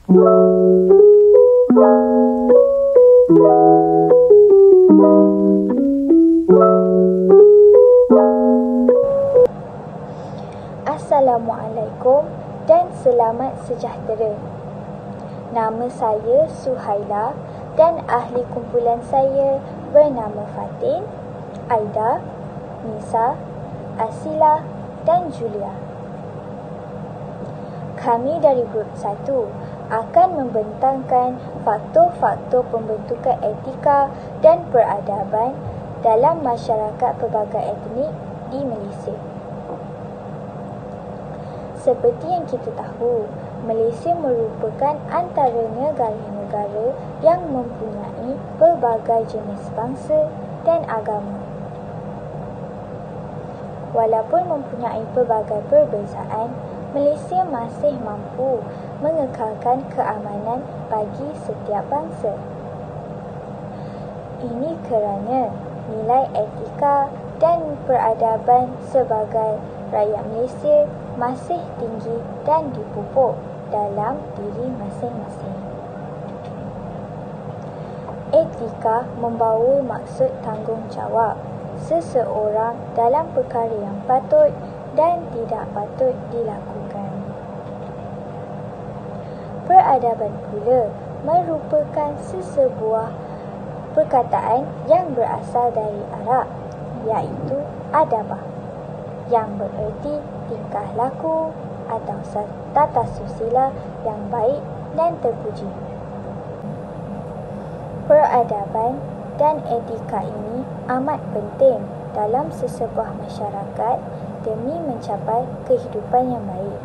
Assalamualaikum dan selamat sejahtera. Nama saya Suhaila dan ahli kumpulan saya bernama Fatin, Aida, Nisa, Asila dan Julia. Kami dari grup 1 akan membentangkan faktor-faktor pembentukan etika dan peradaban dalam masyarakat pelbagai etnik di Malaysia. Seperti yang kita tahu, Malaysia merupakan antara negara-negara yang mempunyai pelbagai jenis bangsa dan agama. Walaupun mempunyai pelbagai perbezaan, Malaysia masih mampu mengekalkan keamanan bagi setiap bangsa. Ini kerana nilai etika dan peradaban sebagai rakyat Malaysia masih tinggi dan dipupuk dalam diri masing-masing. Etika membawa maksud tanggungjawab seseorang dalam perkara yang patut dan tidak patut dilakukan. Peradaban pula merupakan sesebuah perkataan yang berasal dari Arab, iaitu adabah, yang bererti tingkah laku atau tata susila yang baik dan terpuji. Peradaban dan etika ini amat penting dalam sesebuah masyarakat demi mencapai kehidupan yang baik,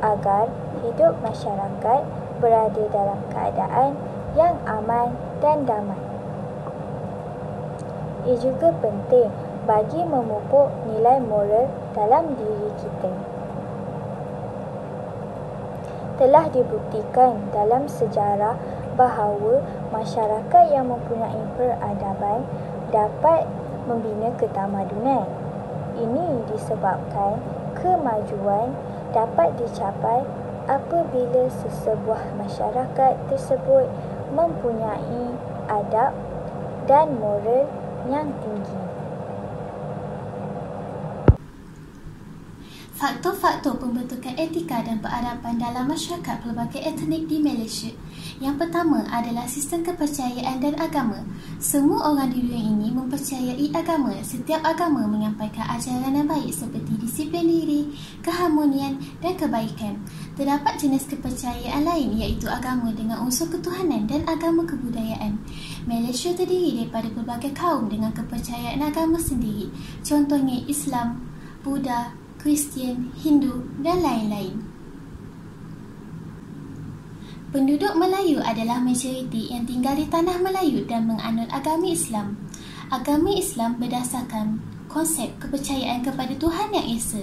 agar hidup masyarakat berada dalam keadaan yang aman dan damai. Ia juga penting bagi memupuk nilai moral dalam diri kita. Telah dibuktikan dalam sejarah bahawa masyarakat yang mempunyai peradaban dapat membina ketamadunan. Ini disebabkan kemajuan dapat dicapai apabila sesebuah masyarakat tersebut mempunyai adab dan moral yang tinggi. Faktor-faktor pembentukan etika dan peradaban dalam masyarakat pelbagai etnik di Malaysia. Yang pertama adalah sistem kepercayaan dan agama. Semua orang di dunia ini mempercayai agama. Setiap agama menyampaikan ajaran yang baik seperti disiplin diri, keharmonian dan kebaikan. Terdapat jenis kepercayaan lain iaitu agama dengan unsur ketuhanan dan agama kebudayaan. Malaysia terdiri daripada pelbagai kaum dengan kepercayaan agama sendiri. Contohnya Islam, Buddha, Kristian, Hindu dan lain-lain. Penduduk Melayu adalah majoriti yang tinggal di tanah Melayu dan menganut agama Islam. Agama Islam berdasarkan konsep kepercayaan kepada Tuhan Yang Esa.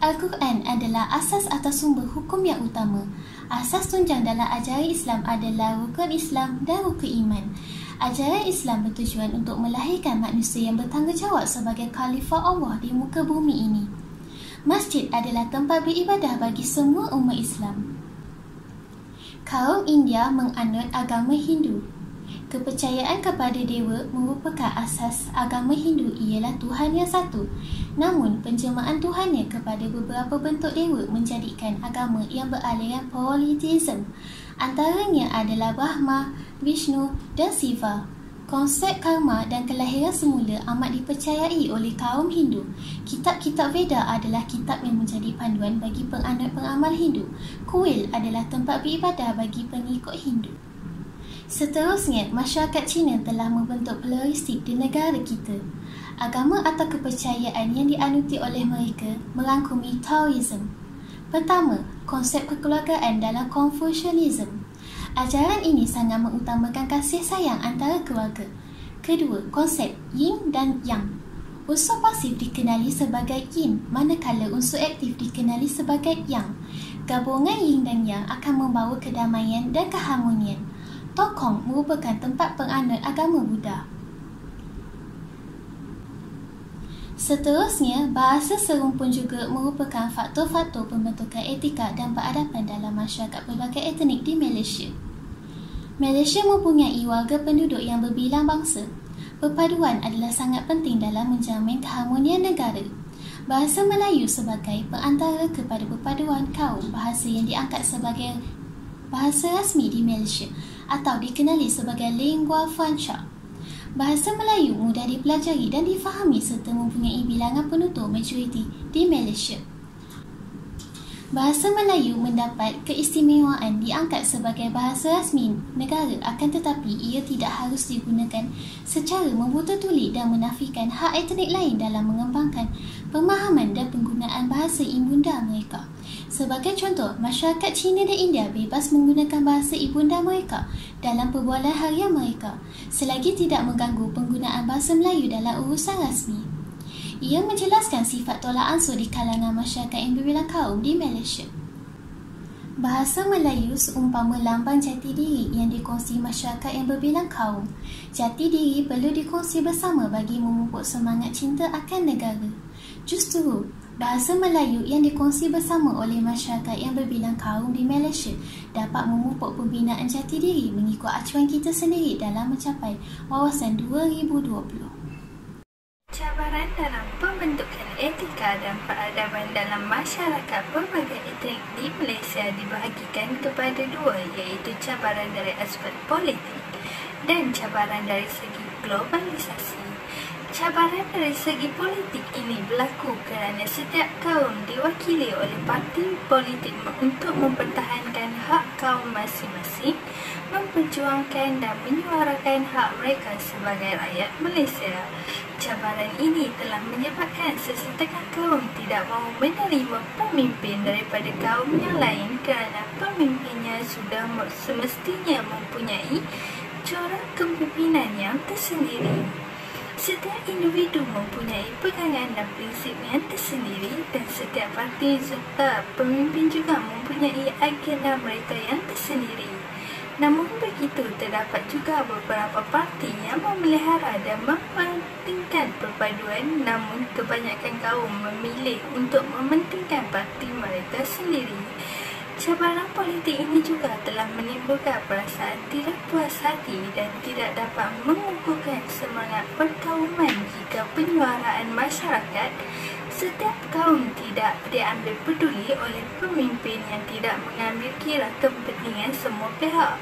Al-Quran adalah asas atau sumber hukum yang utama. Asas tunjang dalam ajaran Islam adalah rukun Islam dan rukun iman. Ajaran Islam bertujuan untuk melahirkan manusia yang bertanggungjawab sebagai khalifah Allah di muka bumi ini. Masjid adalah tempat beribadah bagi semua umat Islam. Kaum India menganut agama Hindu. Kepercayaan kepada dewa merupakan asas agama Hindu ialah Tuhan yang satu. Namun, penjelmaan Tuhannya kepada beberapa bentuk dewa menjadikan agama yang beraliran polytheism. Antaranya adalah Brahma, Vishnu dan Shiva. Konsep karma dan kelahiran semula amat dipercayai oleh kaum Hindu. Kitab-kitab Veda adalah kitab yang menjadi panduan bagi penganut-peramal Hindu. Kuil adalah tempat beribadah bagi pengikut Hindu. Seterusnya, masyarakat Cina telah membentuk pluralistik di negara kita. Agama atau kepercayaan yang dianuti oleh mereka merangkumi Taoism. Pertama, konsep kekeluargaan dalam Confucianism. Ajaran ini sangat mengutamakan kasih sayang antara keluarga. Kedua, konsep Yin dan Yang. Unsur pasif dikenali sebagai Yin, manakala unsur aktif dikenali sebagai Yang. Gabungan Yin dan Yang akan membawa kedamaian dan keharmonian. Tokong merupakan tempat penganut agama Buddha. Seterusnya, bahasa serumpun juga merupakan faktor-faktor pembentukan etika dan peradaban dalam masyarakat pelbagai etnik di Malaysia. Malaysia mempunyai warga penduduk yang berbilang bangsa. Perpaduan adalah sangat penting dalam menjamin keharmonian negara. Bahasa Melayu sebagai perantara kepada perpaduan kaum bahasa yang diangkat sebagai bahasa rasmi di Malaysia atau dikenali sebagai lingua franca. Bahasa Melayu mudah dipelajari dan difahami serta mempunyai bilangan penutur majoriti di Malaysia. Bahasa Melayu mendapat keistimewaan diangkat sebagai bahasa rasmi negara, akan tetapi ia tidak harus digunakan secara membuta tuli dan menafikan hak etnik lain dalam mengembangkan pemahaman dan penggunaan bahasa ibunda mereka. Sebagai contoh, masyarakat Cina dan India bebas menggunakan bahasa ibunda mereka dalam perbualan harian mereka, selagi tidak mengganggu penggunaan bahasa Melayu dalam urusan rasmi. Ia menjelaskan sifat tolak ansur di kalangan masyarakat yang berbilang kaum di Malaysia. Bahasa Melayu seumpama lambang jati diri yang dikongsi masyarakat yang berbilang kaum. Jati diri perlu dikongsi bersama bagi memupuk semangat cinta akan negara. Justru, bahasa Melayu yang dikongsi bersama oleh masyarakat yang berbilang kaum di Malaysia dapat memupuk pembinaan jati diri mengikut acuan kita sendiri dalam mencapai wawasan 2020. Cabaran dalam pembentukan etika dan peradaban dalam masyarakat pelbagai etnik di Malaysia dibahagikan kepada dua, iaitu cabaran dari aspek politik dan cabaran dari segi globalisasi. Cabaran dari segi politik ini berlaku kerana setiap kaum diwakili oleh parti politik untuk mempertahankan hak kaum masing-masing, memperjuangkan dan menyuarakan hak mereka sebagai rakyat Malaysia. Cabaran ini telah menyebabkan sesetengah kaum tidak mahu menerima pemimpin daripada kaum yang lain kerana pemimpinnya sudah semestinya mempunyai corak kepimpinan yang tersendiri. Setiap individu mempunyai pegangan dan prinsip yang tersendiri dan setiap parti serta pemimpin juga mempunyai agenda mereka yang tersendiri. Namun begitu, terdapat juga beberapa parti yang memelihara dan mementingkan perpaduan, namun kebanyakan kaum memilih untuk mementingkan parti mereka sendiri. Cabaran politik ini juga telah menimbulkan perasaan tidak puas hati dan tidak dapat mengukuhkan semangat perkauman jika penyuaraan masyarakat setiap kaum tidak diambil peduli oleh pemimpin yang tidak mengambil kira kepentingan semua pihak.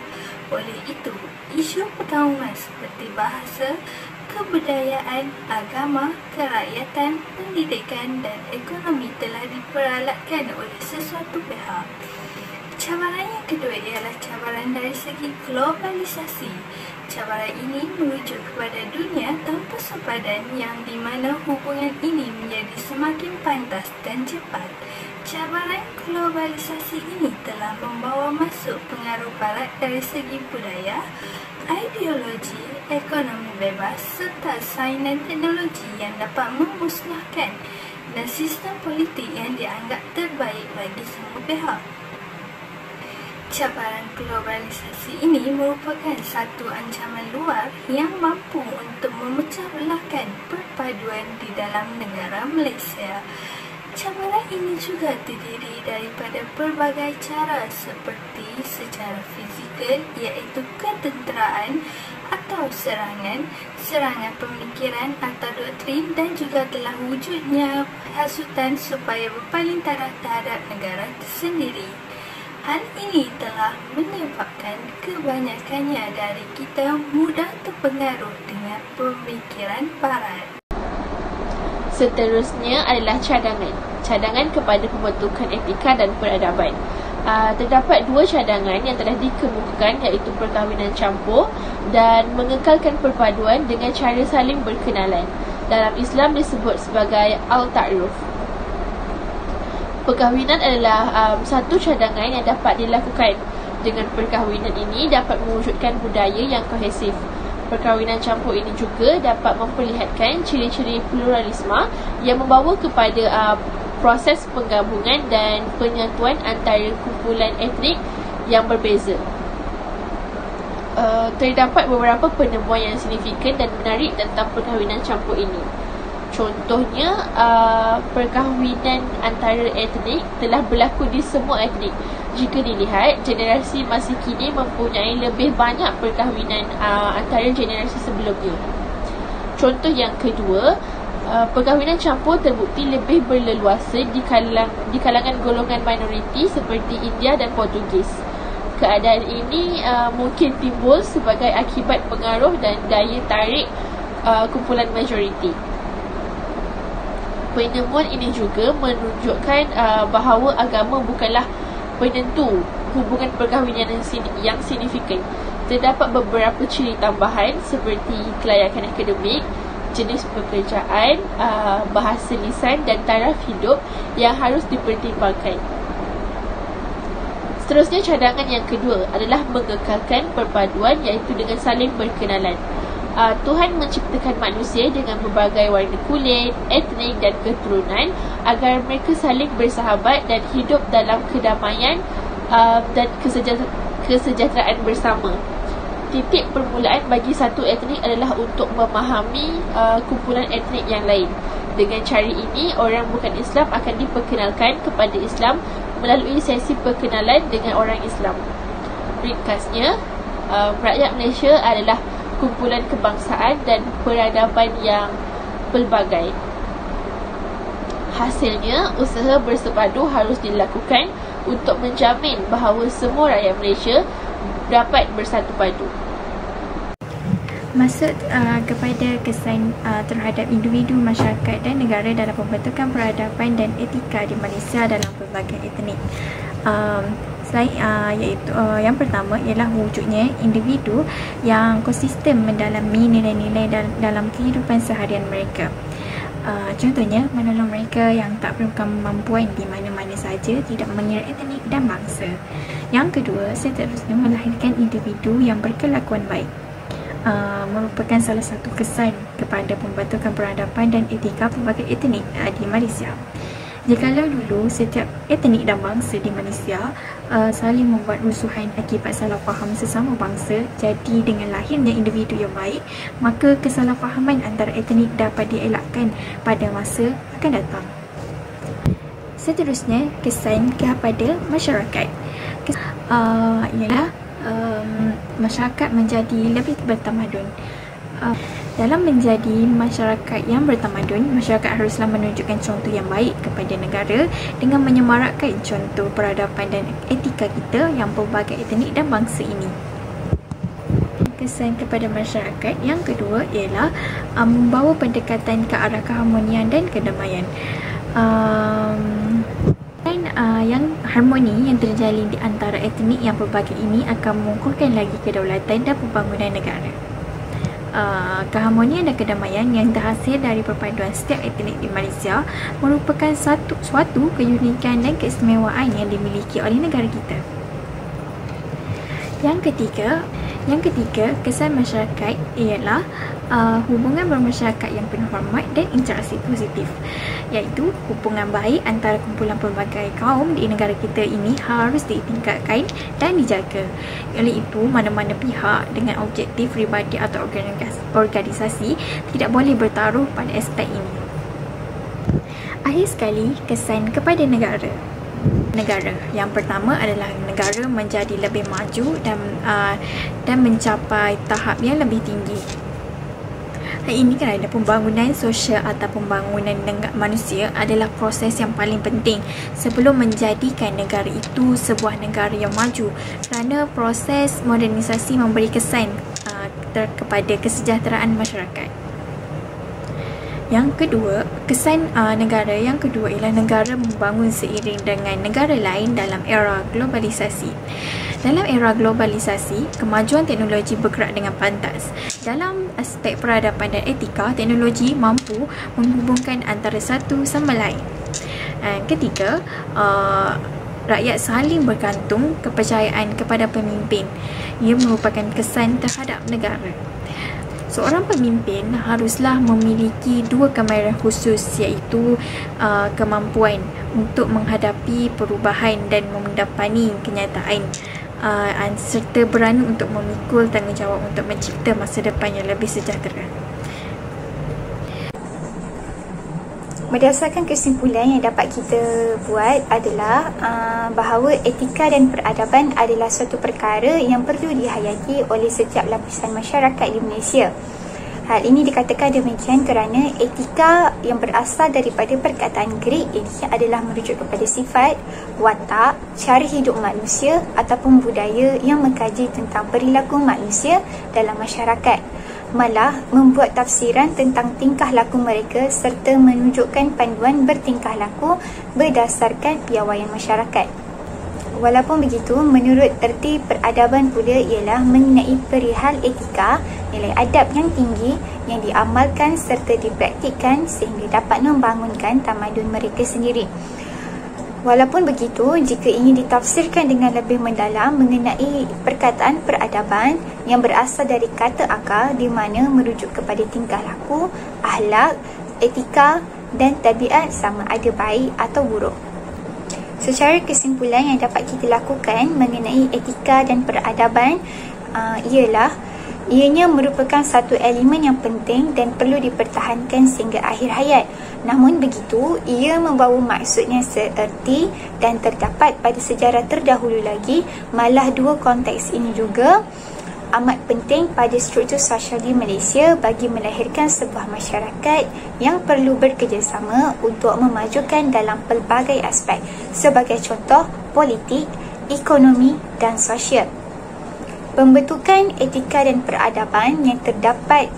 Oleh itu, isu perkauman seperti bahasa, kebudayaan, agama, kerakyatan, pendidikan dan ekonomi telah diperalatkan oleh sesuatu pihak. Cabaran yang kedua ialah cabaran dari segi globalisasi. Cabaran ini merujuk kepada dunia tanpa sepadan yang di mana hubungan ini menjadi semakin pantas dan cepat. Cabaran globalisasi ini telah membawa masuk pengaruh barat dari segi budaya, ideologi, ekonomi bebas serta sains dan teknologi yang dapat memusnahkan dan sistem politik yang dianggap terbaik bagi semua pihak. Cabaran globalisasi ini merupakan satu ancaman luar yang mampu untuk memecah belahkan perpaduan di dalam negara Malaysia. Cabaran ini juga terdiri daripada pelbagai cara seperti secara fizikal, iaitu ketenteraan atau serangan, serangan pemikiran atau doktrin dan juga telah wujudnya hasutan supaya berpaling taraf terhadap negara tersendiri. Hal ini telah menyebabkan kebanyakannya dari kita mudah terpengaruh dengan pemikiran barat. Seterusnya adalah cadangan. Cadangan kepada pembentukan etika dan peradaban. Terdapat dua cadangan yang telah dikemukakan, iaitu perkahwinan campur dan mengekalkan perpaduan dengan cara saling berkenalan. Dalam Islam disebut sebagai al-ta'aruf. Perkahwinan adalah satu cadangan yang dapat dilakukan. Dengan perkahwinan ini dapat mewujudkan budaya yang kohesif. Perkahwinan campur ini juga dapat memperlihatkan ciri-ciri pluralisme yang membawa kepada proses penggabungan dan penyatuan antara kumpulan etnik yang berbeza. Terdapat beberapa penemuan yang signifikan dan menarik tentang perkahwinan campur ini. Contohnya, perkahwinan antara etnik telah berlaku di semua etnik. Jika dilihat, generasi masa kini mempunyai lebih banyak perkahwinan antara generasi sebelumnya. Contoh yang kedua, perkahwinan campur terbukti lebih berleluasa di kalangan golongan minoriti seperti India dan Portugis. Keadaan ini mungkin timbul sebagai akibat pengaruh dan daya tarik kumpulan majoriti. Penemuan ini juga menunjukkan bahawa agama bukanlah penentu hubungan perkahwinan yang signifikan. Terdapat beberapa ciri tambahan seperti kelayakan akademik, jenis pekerjaan, bahasa lisan dan taraf hidup yang harus dipertimbangkan. Seterusnya, cadangan yang kedua adalah mengekalkan perpaduan, iaitu dengan saling berkenalan. Tuhan menciptakan manusia dengan berbagai warna kulit, etnik dan keturunan agar mereka saling bersahabat dan hidup dalam kedamaian dan kesejahteraan bersama. Titik permulaan bagi satu etnik adalah untuk memahami kumpulan etnik yang lain. Dengan cara ini, orang bukan Islam akan diperkenalkan kepada Islam melalui sesi perkenalan dengan orang Islam. Ringkasnya, rakyat Malaysia adalah kumpulan kebangsaan dan peradaban yang pelbagai. Hasilnya, usaha bersepadu harus dilakukan untuk menjamin bahawa semua rakyat Malaysia dapat bersatu padu. Maksud kepada kesan terhadap individu, masyarakat dan negara dalam pembentukan peradaban dan etika di Malaysia dalam pelbagai etnik. Iaitu yang pertama ialah wujudnya individu yang konsisten mendalami nilai-nilai dalam kehidupan seharian mereka. Contohnya, menolong mereka yang tak berkemampuan di mana-mana saja, tidak mengira etnik dan bangsa. Yang kedua, seterusnya melahirkan individu yang berkelakuan baik. Merupakan salah satu kesan kepada pembentukan peradaban dan etika pelbagai etnik di Malaysia. Jikalau dulu setiap etnik dan bangsa di Malaysia saling membuat rusuhan akibat salah faham sesama bangsa, jadi dengan lahirnya individu yang baik, maka kesalahfahaman antara etnik dapat dielakkan pada masa akan datang. Seterusnya, kesan kepada masyarakat ialah masyarakat menjadi lebih bertamadun. Dalam menjadi masyarakat yang bertamadun, masyarakat haruslah menunjukkan contoh yang baik kepada negara dengan menyemarakkan contoh peradaban dan etika kita yang pelbagai etnik dan bangsa ini. Kesan kepada masyarakat yang kedua ialah membawa pendekatan ke arah keharmonian dan kedamaian. Yang harmoni yang terjalin di antara etnik yang pelbagai ini akan mengukuhkan lagi kedaulatan dan pembangunan negara. Keharmonian dan kedamaian yang terhasil dari perpaduan setiap etnik di Malaysia merupakan suatu keunikan dan keistimewaan yang dimiliki oleh negara kita. Yang ketiga, kesan masyarakat ialah hubungan bermasyarakat yang penuh hormat dan interaksi positif, iaitu hubungan baik antara kumpulan pelbagai kaum di negara kita ini harus ditingkatkan dan dijaga. Oleh itu, mana-mana pihak dengan objektif peribadi atau organisasi tidak boleh bertaruh pada aspek ini. Akhir sekali, kesan kepada negara. Yang pertama adalah negara menjadi lebih maju dan mencapai tahap yang lebih tinggi. Ini kerana pembangunan sosial atau pembangunan manusia adalah proses yang paling penting sebelum menjadikan negara itu sebuah negara yang maju, kerana proses modernisasi memberi kesan kepada kesejahteraan masyarakat. Yang kedua, kesan negara yang kedua ialah negara membangun seiring dengan negara lain dalam era globalisasi. Dalam era globalisasi, kemajuan teknologi bergerak dengan pantas. Dalam aspek peradaban dan etika, teknologi mampu menghubungkan antara satu sama lain. Ketiga, rakyat saling bergantung kepercayaan kepada pemimpin. Ia merupakan kesan terhadap negara. Seorang pemimpin haruslah memiliki dua kemahiran khusus, iaitu kemampuan untuk menghadapi perubahan dan mendapati kenyataan, serta berani untuk memikul tanggungjawab untuk mencipta masa depan yang lebih sejahtera. Berdasarkan kesimpulan yang dapat kita buat adalah bahawa etika dan peradaban adalah suatu perkara yang perlu dihayati oleh setiap lapisan masyarakat di Malaysia. Hal ini dikatakan demikian kerana etika yang berasal daripada perkataan Greek ini adalah merujuk kepada sifat, watak, cara hidup manusia ataupun budaya yang mengkaji tentang perilaku manusia dalam masyarakat. Malah membuat tafsiran tentang tingkah laku mereka serta menunjukkan panduan bertingkah laku berdasarkan piawaian masyarakat. Walaupun begitu, menurut erti peradaban pula ialah mengenai perihal etika, nilai adab yang tinggi yang diamalkan serta dipraktikkan sehingga dapat membangunkan tamadun mereka sendiri. Walaupun begitu, jika ingin ditafsirkan dengan lebih mendalam mengenai perkataan peradaban yang berasal dari kata akal di mana merujuk kepada tingkah laku, akhlak, etika dan tabiat sama ada baik atau buruk. Secara kesimpulan yang dapat kita lakukan mengenai etika dan peradaban ialah ianya merupakan satu elemen yang penting dan perlu dipertahankan sehingga akhir hayat. Namun begitu, ia membawa maksudnya seerti dan terdapat pada sejarah terdahulu lagi. Malah dua konteks ini juga amat penting pada struktur sosial di Malaysia bagi melahirkan sebuah masyarakat yang perlu bekerjasama untuk memajukan dalam pelbagai aspek, sebagai contoh politik, ekonomi dan sosial. Pembentukan etika dan peradaban yang terdapat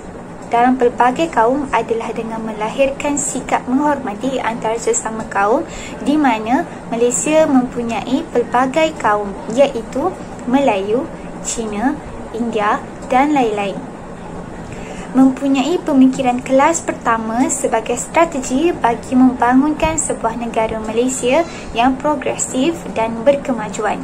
dalam pelbagai kaum adalah dengan melahirkan sikap menghormati antara sesama kaum di mana Malaysia mempunyai pelbagai kaum iaitu Melayu, Cina, India dan lain-lain. Mempunyai pemikiran kelas pertama sebagai strategi bagi membangunkan sebuah negara Malaysia yang progresif dan berkemajuan.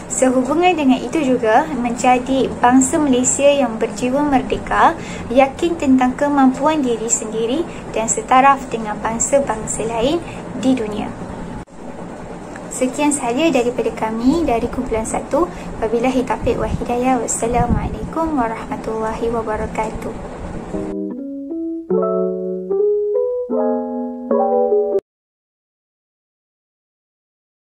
Sehubungan dengan itu juga menjadi bangsa Malaysia yang berjiwa merdeka, yakin tentang kemampuan diri sendiri dan setaraf dengan bangsa-bangsa lain di dunia. Sekian sahaja daripada kami dari kumpulan 1. Wabillahi taufiq wal hidayah. Wassalamualaikum warahmatullahi wabarakatuh.